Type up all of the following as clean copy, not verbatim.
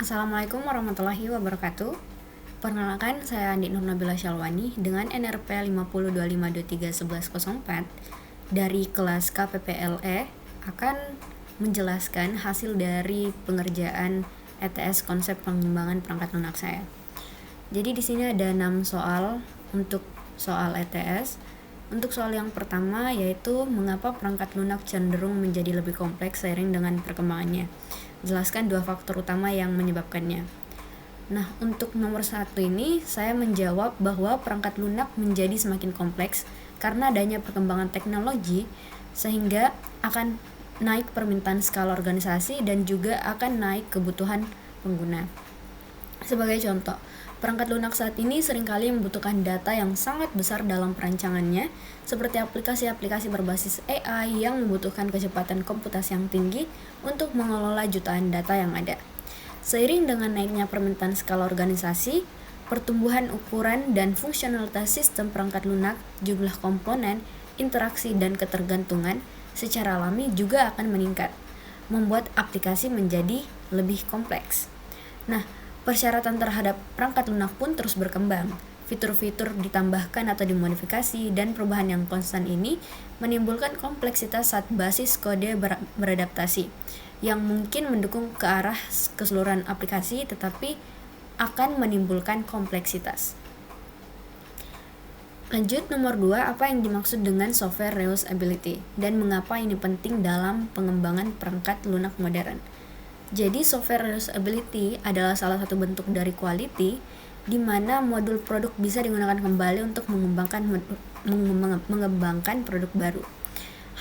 Assalamualaikum warahmatullahi wabarakatuh. Perkenalkan, saya Andi Nur Nabila Syalwani dengan NRP 5025231104 dari kelas KPPLE akan menjelaskan hasil dari pengerjaan ETS konsep pengembangan perangkat lunak saya. Jadi di sini ada 6 soal untuk soal ETS. Untuk soal yang pertama yaitu mengapa perangkat lunak cenderung menjadi lebih kompleks seiring dengan perkembangannya. Jelaskan 2 faktor utama yang menyebabkannya. Nah, untuk nomor 1 ini saya menjawab bahwa perangkat lunak menjadi semakin kompleks karena adanya perkembangan teknologi sehingga akan naik permintaan skala organisasi dan juga akan naik kebutuhan pengguna. Sebagai contoh, perangkat lunak saat ini seringkali membutuhkan data yang sangat besar dalam perancangannya, seperti aplikasi-aplikasi berbasis AI yang membutuhkan kecepatan komputasi yang tinggi untuk mengelola jutaan data yang ada. Seiring dengan naiknya permintaan skala organisasi, pertumbuhan ukuran dan fungsionalitas sistem perangkat lunak, jumlah komponen, interaksi, dan ketergantungan secara alami juga akan meningkat, membuat aplikasi menjadi lebih kompleks. Nah, persyaratan terhadap perangkat lunak pun terus berkembang. Fitur-fitur ditambahkan atau dimodifikasi dan perubahan yang konstan ini menimbulkan kompleksitas saat basis kode beradaptasi yang mungkin mendukung ke arah keseluruhan aplikasi tetapi akan menimbulkan kompleksitas. Lanjut, nomor 2, apa yang dimaksud dengan software reusability dan mengapa ini penting dalam pengembangan perangkat lunak modern. Jadi software reusability adalah salah satu bentuk dari quality di mana modul produk bisa digunakan kembali untuk mengembangkan produk baru.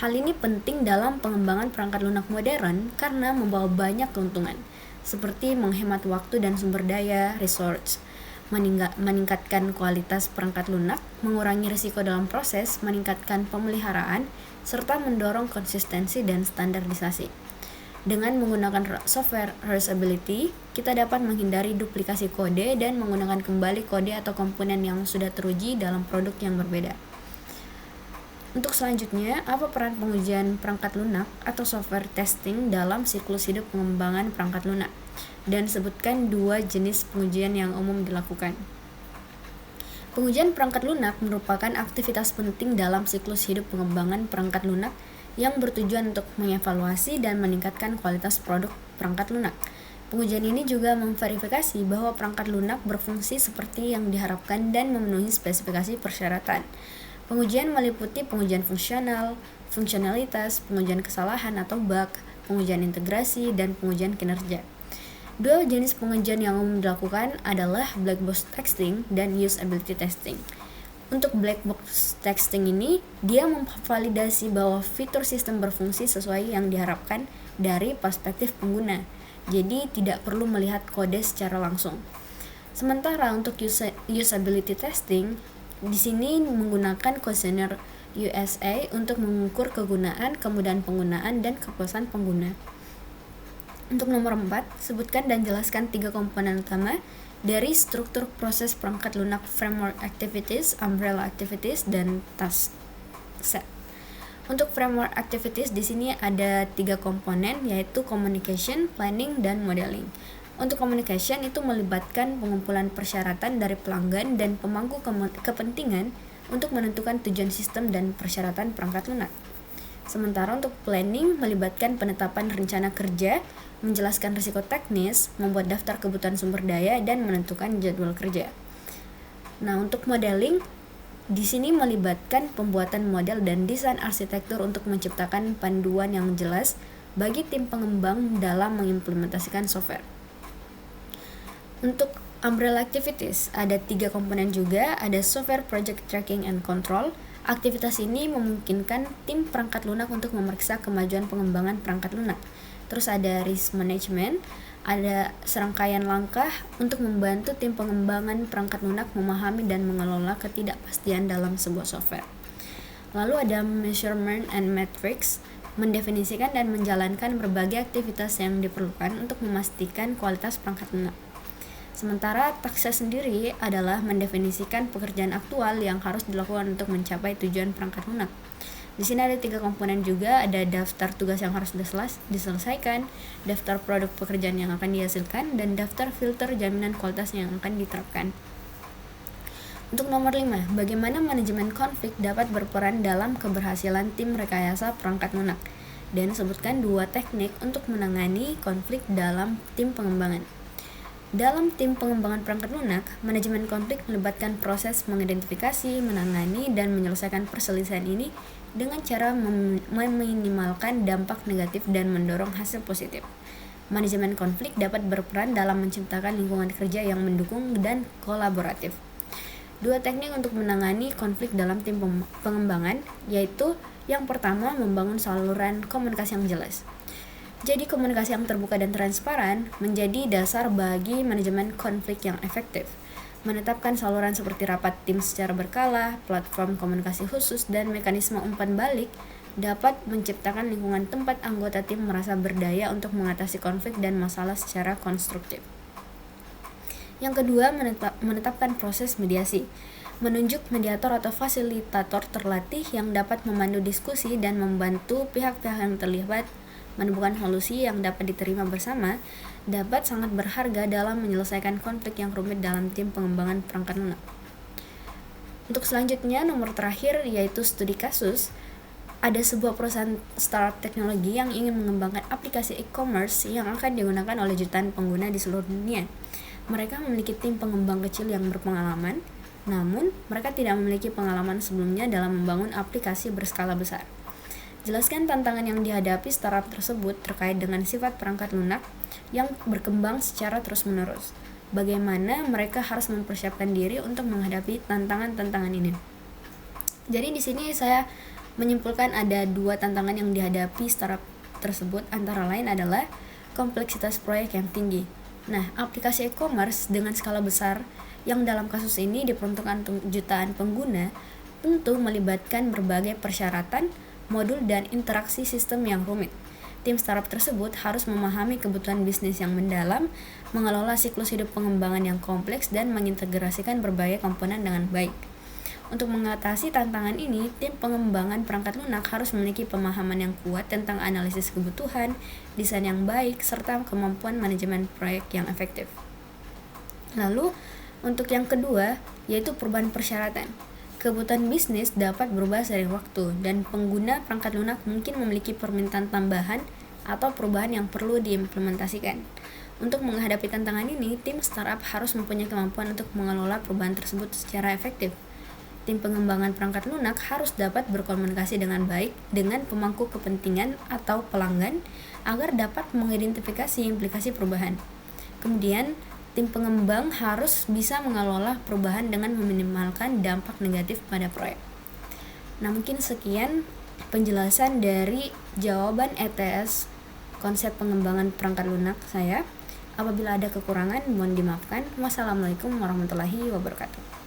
Hal ini penting dalam pengembangan perangkat lunak modern karena membawa banyak keuntungan, seperti menghemat waktu dan sumber daya, resource, meningkatkan kualitas perangkat lunak, mengurangi risiko dalam proses, meningkatkan pemeliharaan, serta mendorong konsistensi dan standarisasi. Dengan menggunakan software reusability, kita dapat menghindari duplikasi kode dan menggunakan kembali kode atau komponen yang sudah teruji dalam produk yang berbeda. Untuk selanjutnya, apa peran pengujian perangkat lunak atau software testing dalam siklus hidup pengembangan perangkat lunak? Dan sebutkan 2 jenis pengujian yang umum dilakukan. Pengujian perangkat lunak merupakan aktivitas penting dalam siklus hidup pengembangan perangkat lunak yang bertujuan untuk mengevaluasi dan meningkatkan kualitas produk perangkat lunak. Pengujian ini juga memverifikasi bahwa perangkat lunak berfungsi seperti yang diharapkan dan memenuhi spesifikasi persyaratan. Pengujian meliputi pengujian fungsional, fungsionalitas, pengujian kesalahan atau bug, pengujian integrasi, dan pengujian kinerja. 2 jenis pengujian yang umum dilakukan adalah black box testing dan usability testing. Untuk black box testing ini, dia memvalidasi bahwa fitur sistem berfungsi sesuai yang diharapkan dari perspektif pengguna. Jadi tidak perlu melihat kode secara langsung. Sementara untuk usability testing, di sini menggunakan kuesioner USA untuk mengukur kegunaan, kemudahan penggunaan, dan kepuasan pengguna. Untuk nomor 4, sebutkan dan jelaskan 3 komponen utama dari struktur proses perangkat lunak: framework activities, umbrella activities, dan task set. Untuk framework activities di sini ada 3 komponen, yaitu communication, planning, dan modeling. Untuk communication itu melibatkan pengumpulan persyaratan dari pelanggan dan pemangku kepentingan untuk menentukan tujuan sistem dan persyaratan perangkat lunak. Sementara untuk planning melibatkan penetapan rencana kerja, menjelaskan risiko teknis, membuat daftar kebutuhan sumber daya, dan menentukan jadwal kerja. Nah, untuk modeling di sini melibatkan pembuatan model dan desain arsitektur untuk menciptakan panduan yang jelas bagi tim pengembang dalam mengimplementasikan software. Untuk umbrella activities ada 3 komponen juga, ada software project tracking and control. Aktivitas ini memungkinkan tim perangkat lunak untuk memeriksa kemajuan pengembangan perangkat lunak. Terus ada risk management, ada serangkaian langkah untuk membantu tim pengembangan perangkat lunak memahami dan mengelola ketidakpastian dalam sebuah software. Lalu ada measurement and metrics, mendefinisikan dan menjalankan berbagai aktivitas yang diperlukan untuk memastikan kualitas perangkat lunak. Sementara task sendiri adalah mendefinisikan pekerjaan aktual yang harus dilakukan untuk mencapai tujuan perangkat lunak. Di sini ada 3 komponen juga, ada daftar tugas yang harus diselesaikan, daftar produk pekerjaan yang akan dihasilkan, dan daftar filter jaminan kualitas yang akan diterapkan. Untuk nomor 5, bagaimana manajemen konflik dapat berperan dalam keberhasilan tim rekayasa perangkat lunak, dan sebutkan 2 teknik untuk menangani konflik dalam tim pengembangan. Dalam tim pengembangan perangkat lunak, manajemen konflik melibatkan proses mengidentifikasi, menangani, dan menyelesaikan perselisihan ini dengan cara meminimalkan dampak negatif dan mendorong hasil positif. Manajemen konflik dapat berperan dalam menciptakan lingkungan kerja yang mendukung dan kolaboratif. 2 teknik untuk menangani konflik dalam tim pengembangan, yaitu yang pertama, membangun saluran komunikasi yang jelas. Jadi komunikasi yang terbuka dan transparan menjadi dasar bagi manajemen konflik yang efektif. Menetapkan saluran seperti rapat tim secara berkala, platform komunikasi khusus, dan mekanisme umpan balik dapat menciptakan lingkungan tempat anggota tim merasa berdaya untuk mengatasi konflik dan masalah secara konstruktif. Yang kedua, menetapkan proses mediasi. Menunjuk mediator atau fasilitator terlatih yang dapat memandu diskusi dan membantu pihak-pihak yang terlibat menemukan solusi yang dapat diterima bersama dapat sangat berharga dalam menyelesaikan konflik yang rumit dalam tim pengembangan perangkat lunak. Untuk selanjutnya, nomor terakhir yaitu studi kasus. Ada sebuah perusahaan startup teknologi yang ingin mengembangkan aplikasi e-commerce yang akan digunakan oleh jutaan pengguna di seluruh dunia. Mereka memiliki tim pengembang kecil yang berpengalaman, namun mereka tidak memiliki pengalaman sebelumnya dalam membangun aplikasi berskala besar. Jelaskan tantangan yang dihadapi startup tersebut terkait dengan sifat perangkat lunak yang berkembang secara terus-menerus. Bagaimana mereka harus mempersiapkan diri untuk menghadapi tantangan-tantangan ini. Jadi di sini saya menyimpulkan ada 2 tantangan yang dihadapi startup tersebut, antara lain adalah kompleksitas proyek yang tinggi. Nah, aplikasi e-commerce dengan skala besar yang dalam kasus ini diperuntukkan jutaan pengguna tentu melibatkan berbagai persyaratan, modul, dan interaksi sistem yang rumit. Tim startup tersebut harus memahami kebutuhan bisnis yang mendalam, mengelola siklus hidup pengembangan yang kompleks, dan mengintegrasikan berbagai komponen dengan baik. Untuk mengatasi tantangan ini, tim pengembangan perangkat lunak harus memiliki pemahaman yang kuat tentang analisis kebutuhan, desain yang baik, serta kemampuan manajemen proyek yang efektif. Lalu, untuk yang kedua, yaitu perubahan persyaratan. Kebutuhan bisnis dapat berubah seiring waktu, dan pengguna perangkat lunak mungkin memiliki permintaan tambahan atau perubahan yang perlu diimplementasikan. Untuk menghadapi tantangan ini, tim startup harus mempunyai kemampuan untuk mengelola perubahan tersebut secara efektif. Tim pengembangan perangkat lunak harus dapat berkomunikasi dengan baik dengan pemangku kepentingan atau pelanggan agar dapat mengidentifikasi implikasi perubahan. Kemudian, tim pengembang harus bisa mengelola perubahan dengan meminimalkan dampak negatif pada proyek. Nah, mungkin sekian penjelasan dari jawaban ETS konsep pengembangan perangkat lunak saya. Apabila ada kekurangan, mohon dimaafkan. Wassalamualaikum warahmatullahi wabarakatuh.